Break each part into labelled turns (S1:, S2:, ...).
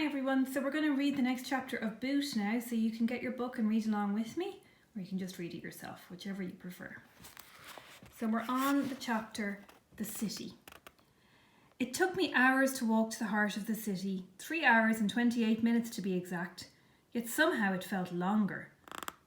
S1: Hi everyone, so we're going to read the next chapter of Boot now, so you can get your book and read along with me, or you can just read it yourself, whichever you prefer. So we're on the chapter, The City. It took me hours to walk to the heart of the city, 3 hours and 28 minutes to be exact, yet somehow it felt longer.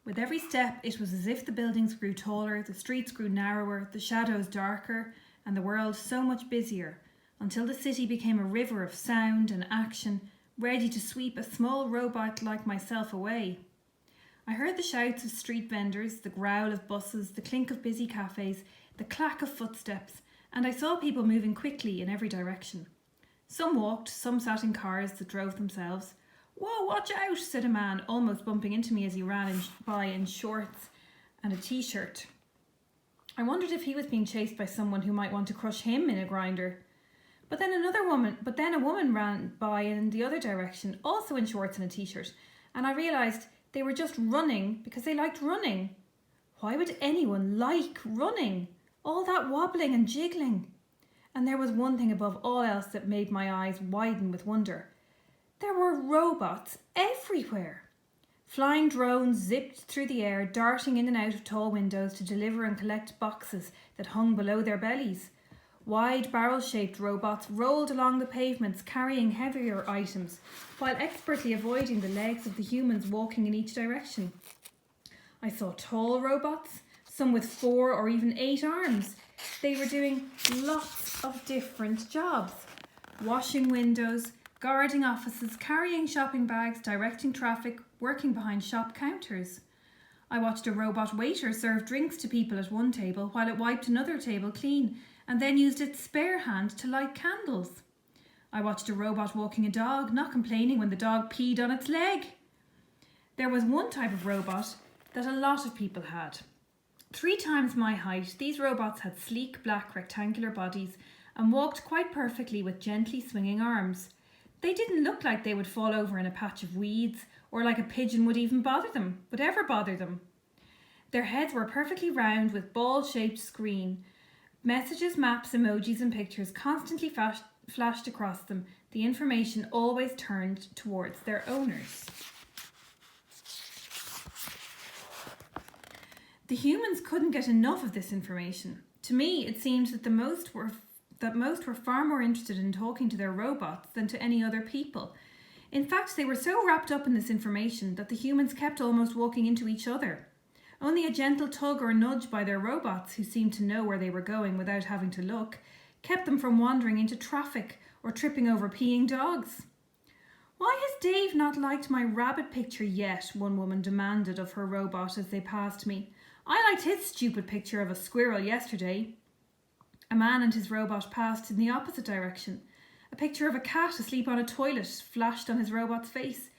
S1: With every step it was as if the buildings grew taller, the streets grew narrower, the shadows darker, and the world so much busier, until the city became a river of sound and action, ready to sweep a small robot like myself away. I heard the shouts of street vendors, the growl of buses, the clink of busy cafes, the clack of footsteps, and I saw people moving quickly in every direction. Some walked, some sat in cars that drove themselves. "Whoa, watch out," said a man, almost bumping into me as he ran by in shorts and a t-shirt. I wondered if he was being chased by someone who might want to crush him in a grinder. But then a woman ran by in the other direction, also in shorts and a t-shirt, and I realised they were just running because they liked running. Why would anyone like running? All that wobbling and jiggling. And there was one thing above all else that made my eyes widen with wonder. There were robots everywhere. Flying drones zipped through the air, darting in and out of tall windows to deliver and collect boxes that hung below their bellies. Wide barrel-shaped robots rolled along the pavements carrying heavier items, while expertly avoiding the legs of the humans walking in each direction. I saw tall robots, some with 4 or even 8 arms. They were doing lots of different jobs. Washing windows, guarding offices, carrying shopping bags, directing traffic, working behind shop counters. I watched a robot waiter serve drinks to people at one table while it wiped another table clean, and then used its spare hand to light candles. I watched a robot walking a dog, not complaining when the dog peed on its leg. There was one type of robot that a lot of people had. 3 times my height, these robots had sleek black rectangular bodies and walked quite perfectly with gently swinging arms. They didn't look like they would fall over in a patch of weeds, or like a pigeon would ever bother them. Their heads were perfectly round with ball-shaped screen. Messages, maps, emojis and pictures constantly flashed across them. The information always turned towards their owners. The humans couldn't get enough of this information. To me, it seemed that most were far more interested in talking to their robots than to any other people. In fact, they were so wrapped up in this information that the humans kept almost walking into each other. Only a gentle tug or nudge by their robots, who seemed to know where they were going without having to look, kept them from wandering into traffic or tripping over peeing dogs. "Why has Dave not liked my rabbit picture yet?" one woman demanded of her robot as they passed me. "I liked his stupid picture of a squirrel yesterday." A man and his robot passed in the opposite direction. A picture of a cat asleep on a toilet flashed on his robot's face.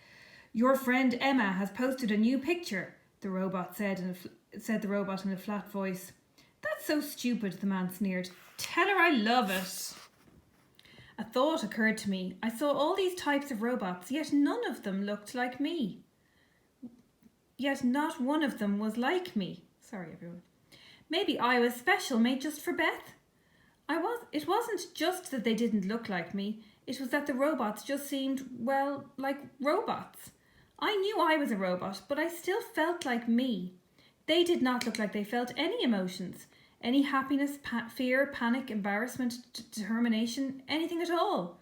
S1: "Your friend Emma has posted a new picture," the robot said the robot in a flat voice. "That's so stupid," the man sneered. "Tell her I love it." A thought occurred to me. I saw all these types of robots, yet none of them looked like me. Yet not one of them was like me. Sorry, everyone. Maybe I was special, made just for Beth. It wasn't just that they didn't look like me. It was that the robots just seemed, well, like robots. I knew I was a robot, but I still felt like me. They did not look like they felt any emotions, any happiness, fear, panic, embarrassment, determination, anything at all.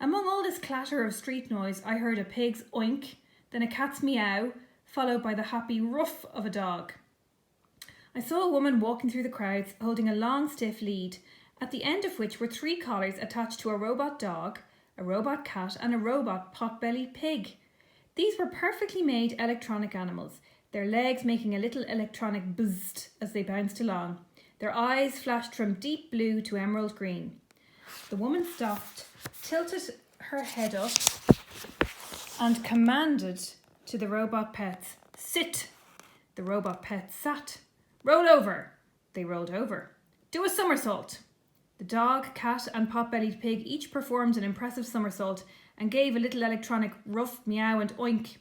S1: Among all this clatter of street noise, I heard a pig's oink, then a cat's meow, followed by the happy ruff of a dog. I saw a woman walking through the crowds, holding a long, stiff lead, at the end of which were 3 collars attached to a robot dog, a robot cat, and a robot pot-bellied pig. These were perfectly made electronic animals, their legs making a little electronic bzzzt as they bounced along. Their eyes flashed from deep blue to emerald green. The woman stopped, tilted her head up, and commanded to the robot pets, "Sit." The robot pets sat. "Roll over." They rolled over. "Do a somersault." The dog, cat and pot-bellied pig each performed an impressive somersault and gave a little electronic ruff, meow and oink.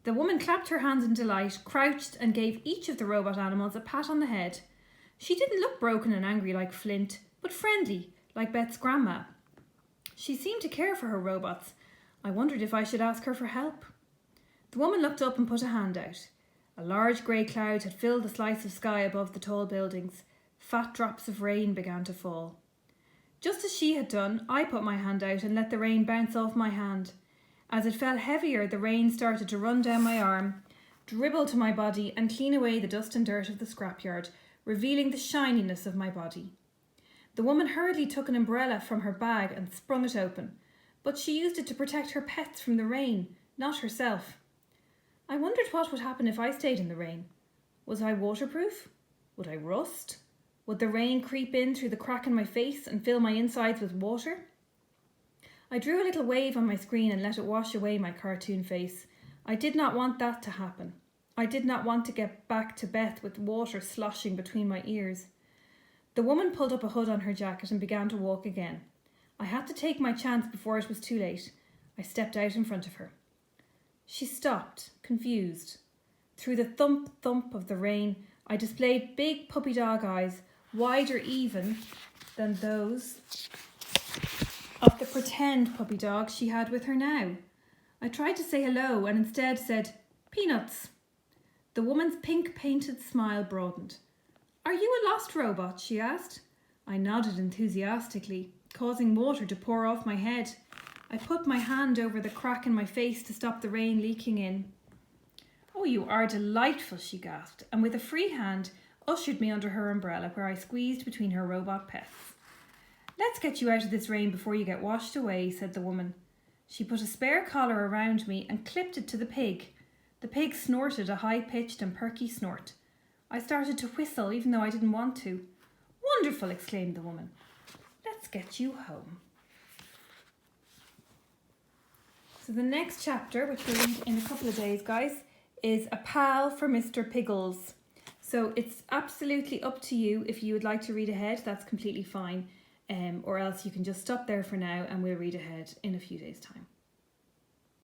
S1: The woman clapped her hands in delight, crouched and gave each of the robot animals a pat on the head. She didn't look broken and angry like Flint, but friendly, like Beth's grandma. She seemed to care for her robots. I wondered if I should ask her for help. The woman looked up and put a hand out. A large grey cloud had filled the slice of sky above the tall buildings. Fat drops of rain began to fall. Just as she had done, I put my hand out and let the rain bounce off my hand. As it fell heavier, the rain started to run down my arm, dribble to my body and clean away the dust and dirt of the scrapyard, revealing the shininess of my body. The woman hurriedly took an umbrella from her bag and sprung it open, but she used it to protect her pets from the rain, not herself. I wondered what would happen if I stayed in the rain. Was I waterproof? Would I rust? Would the rain creep in through the crack in my face and fill my insides with water? I drew a little wave on my screen and let it wash away my cartoon face. I did not want that to happen. I did not want to get back to Beth with water sloshing between my ears. The woman pulled up a hood on her jacket and began to walk again. I had to take my chance before it was too late. I stepped out in front of her. She stopped, confused. Through the thump-thump of the rain, I displayed big puppy dog eyes, wider even than those of the pretend puppy dog she had with her now. I tried to say hello and instead said, "Peanuts." The woman's pink-painted smile broadened. "Are you a lost robot?" she asked. I nodded enthusiastically, causing water to pour off my head. I put my hand over the crack in my face to stop the rain leaking in. "Oh, you are delightful," she gasped, and with a free hand ushered me under her umbrella where I squeezed between her robot pets. "Let's get you out of this rain before you get washed away," said the woman. She put a spare collar around me and clipped it to the pig. The pig snorted a high-pitched and perky snort. I started to whistle even though I didn't want to. "Wonderful," exclaimed the woman. "Let's get you home." So the next chapter, which we'll read in a couple of days, guys, is A Pal for Mr. Piggles. So it's absolutely up to you. If you would like to read ahead, that's completely fine. Or else you can just stop there for now and we'll read ahead in a few days' time.